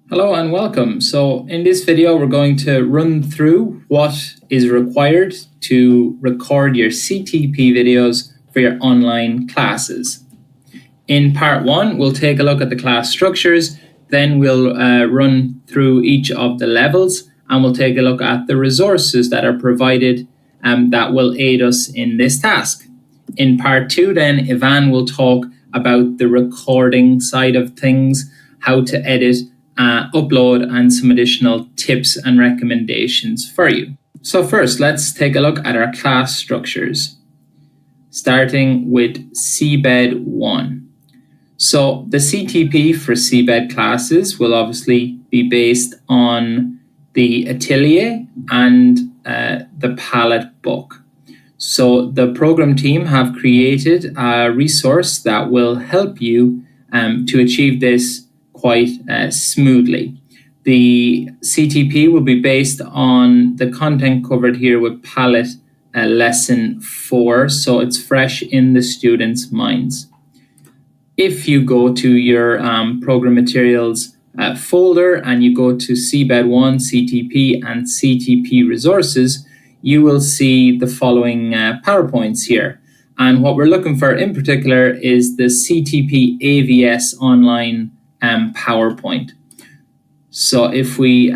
Hello and welcome. So in this video, we're going to run through what is required to record your CTP videos for your online classes. In part one, we'll take a look at the class structures, then we'll run through each of the levels, and we'll take a look at the resources that are provided that will aid us in this task. In part two, then, Ivan will talk about the recording side of things, how to edit, upload, and some additional tips and recommendations for you. So first, let's take a look at our class structures, starting with CBED 1. So the CTP for CBED classes will obviously be based on the Atelier and the Palette book. So the program team have created a resource that will help you to achieve this quite smoothly. The CTP will be based on the content covered here with Palette Lesson 4, so it's fresh in the students' minds. If you go to your program materials folder and you go to CBED 1, CTP, and CTP resources, you will see the following PowerPoints here. And what we're looking for in particular is the CTP AVS online PowerPoint. So if we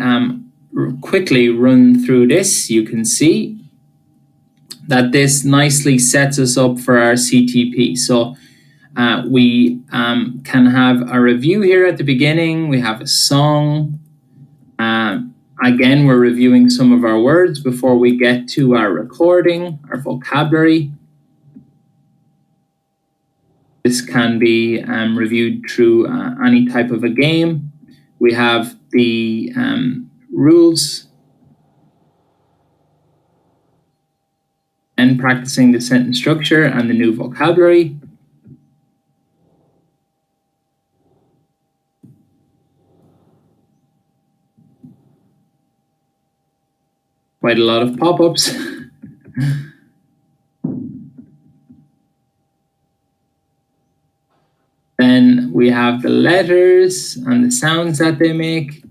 quickly run through this, you can see that this nicely sets us up for our CTP. So we can have a review here at the beginning. We have a song. Again, we're reviewing some of our words before we get to our recording, our vocabulary. This can be reviewed through any type of a game. We have the rules and practicing the sentence structure and the new vocabulary. Quite a lot of pop-ups. Then we have the letters and the sounds that they make.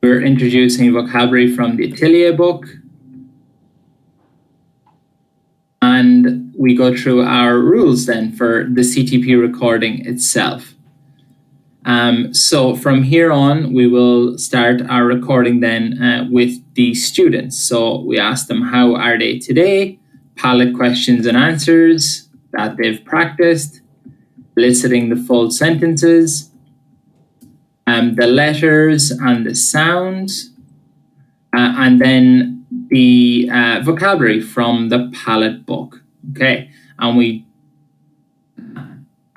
We're introducing vocabulary from the Atelier book. And we go through our rules then for the CTP recording itself. So from here on, we will start our recording then with the students. So we ask them, how are they today? Palette questions and answers that they've practiced, eliciting the full sentences, the letters and the sounds, and then the vocabulary from the Palette book. Okay,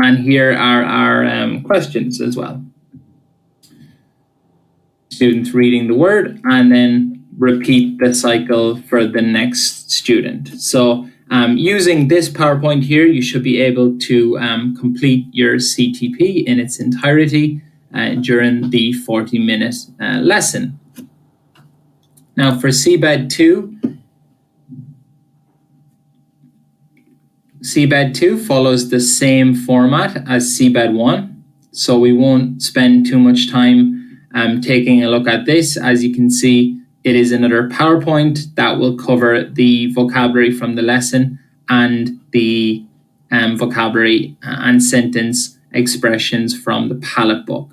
and here are our questions as well. Students reading the word and then repeat the cycle for the next student. So using this PowerPoint here, you should be able to complete your CTP in its entirety during the 40-minute lesson. Now for CBED 2, CBED 2 follows the same format as CBED 1, so we won't spend too much time taking a look at this. As you can see, it is another PowerPoint that will cover the vocabulary from the lesson and the vocabulary and sentence expressions from the Palette book.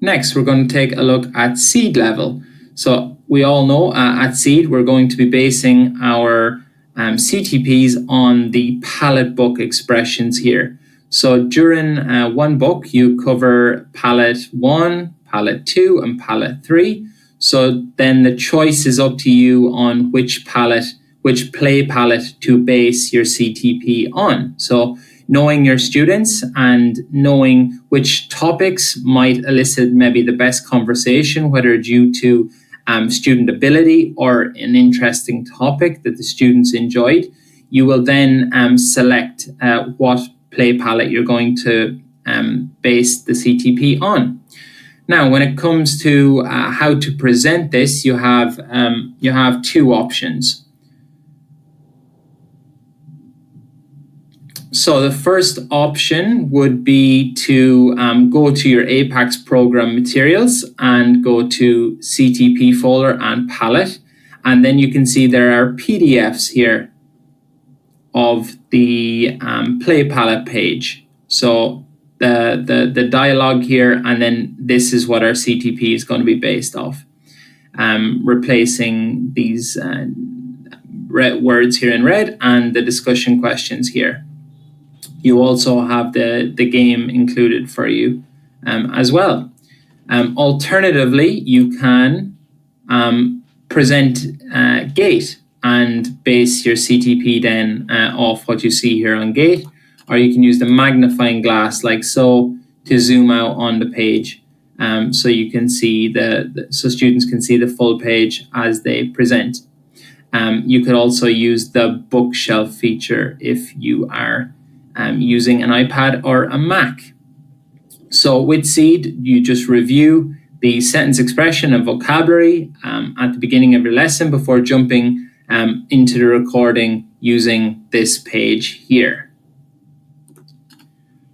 Next, we're going to take a look at seed level. So we all know at seed, we're going to be basing our CTPs on the Palette book expressions here. So during one book, you cover Palette 1, Palette 2, and Palette 3. So then the choice is up to you on which play palette to base your CTP on. So knowing your students and knowing which topics might elicit maybe the best conversation, whether due to student ability or an interesting topic that the students enjoyed, you will then select what play palette you're going to base the CTP on. Now, when it comes to how to present this, you have two options. So the first option would be to go to your APACS program materials and go to CTP folder and palette. And then you can see there are PDFs here of the play palette page. So the dialogue here, and then this is what our CTP is going to be based off. Replacing these words here in red and the discussion questions here. You also have the game included for you as well. Alternatively, you can present Gate and base your CTP then off what you see here on Gate, or you can use the magnifying glass like so to zoom out on the page, so you can see so students can see the full page as they present. You could also use the bookshelf feature if you are using an iPad or a Mac. So with Seed, you just review the sentence expression and vocabulary at the beginning of your lesson before jumping into the recording using this page here.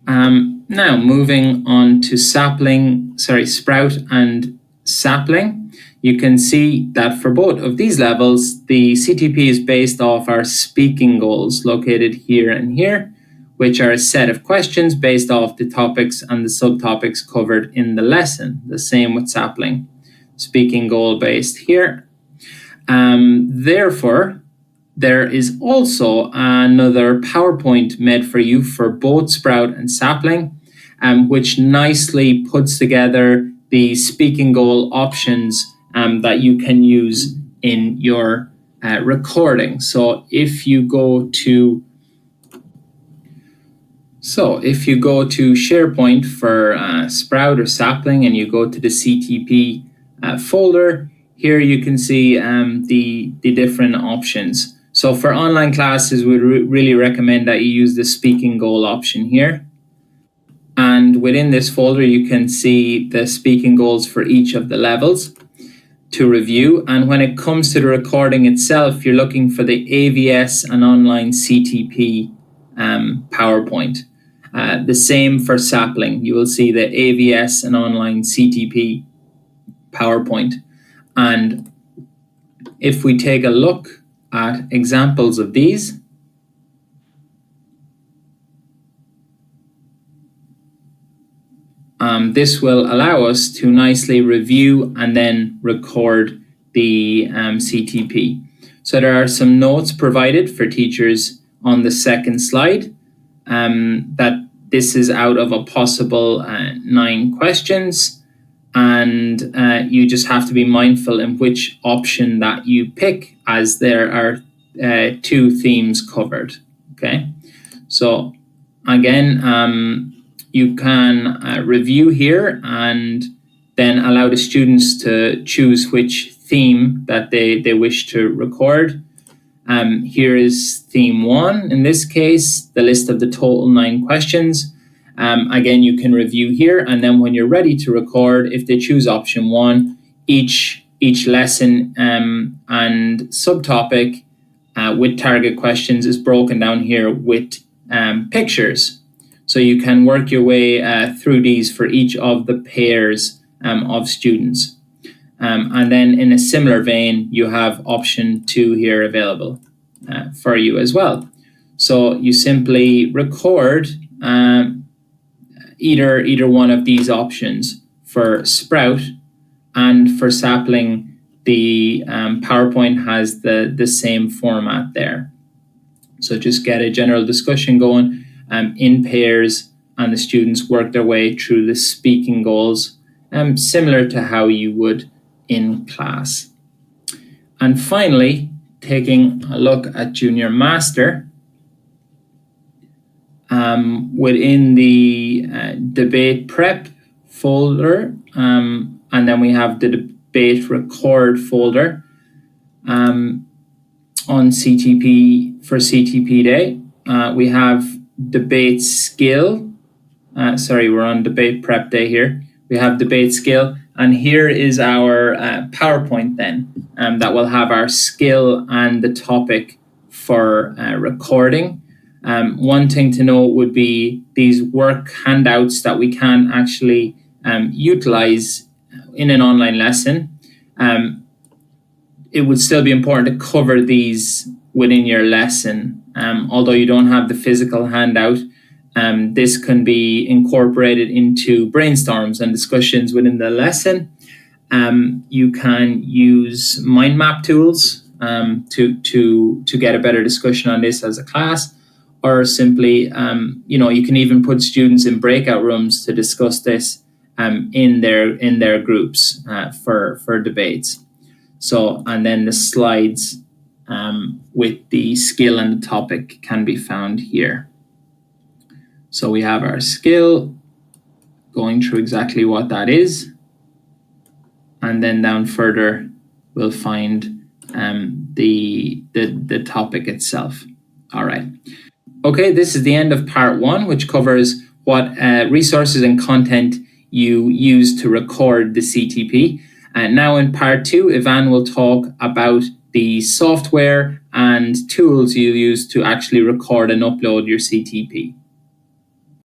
Now moving on to Sprout and Sapling, you can see that for both of these levels, the CTP is based off our speaking goals located here and here, which are a set of questions based off the topics and the subtopics covered in the lesson. The same with Sapling, speaking goal based here. Therefore, there is also another PowerPoint made for you for both Sprout and Sapling, which nicely puts together the speaking goal options that you can use in your recording. So if you go to SharePoint for Sprout or Sapling and you go to the CTP folder, here you can see the different options. So for online classes, we really recommend that you use the speaking goal option here. And within this folder, you can see the speaking goals for each of the levels to review. And when it comes to the recording itself, you're looking for the AVS and online CTP PowerPoint. The same for Sapling. You will see the AVS and online CTP PowerPoint. And if we take a look at examples of these, this will allow us to nicely review and then record the CTP. So there are some notes provided for teachers on the second slide, that this is out of a possible 9 questions, and you just have to be mindful in which option that you pick, as there are 2 themes covered. Okay, so again, you can review here and then allow the students to choose which theme that they wish to record. Here is theme 1, in this case, the list of the total 9 questions. Again, you can review here, and then when you're ready to record, if they choose option 1, each lesson and subtopic with target questions is broken down here with pictures. So you can work your way through these for each of the pairs of students. And then in a similar vein, you have option 2 here available for you as well. So you simply record either one of these options. For Sprout and for Sapling, the PowerPoint has the same format there. So just get a general discussion going in pairs, and the students work their way through the speaking goals, similar to how you would in class. And finally, taking a look at Junior Master, within the debate prep folder, and then we have the debate record folder on CTP for CTP Day. We have debate skill. We're on debate prep day here. We have debate skill, and here is our PowerPoint then that will have our skill and the topic for recording. One thing to note would be these work handouts that we can actually utilize in an online lesson. It would still be important to cover these within your lesson. Although you don't have the physical handout, this can be incorporated into brainstorms and discussions within the lesson. You can use mind map tools to get a better discussion on this as a class, or simply, you can even put students in breakout rooms to discuss this in their groups for debates. So, and then the slides with the skill and the topic can be found here. So we have our skill, going through exactly what that is. And then down further, we'll find the topic itself. All right. Okay, this is the end of part 1, which covers what resources and content you use to record the CTP. And now in part 2, Ivan will talk about the software and tools you use to actually record and upload your CTP.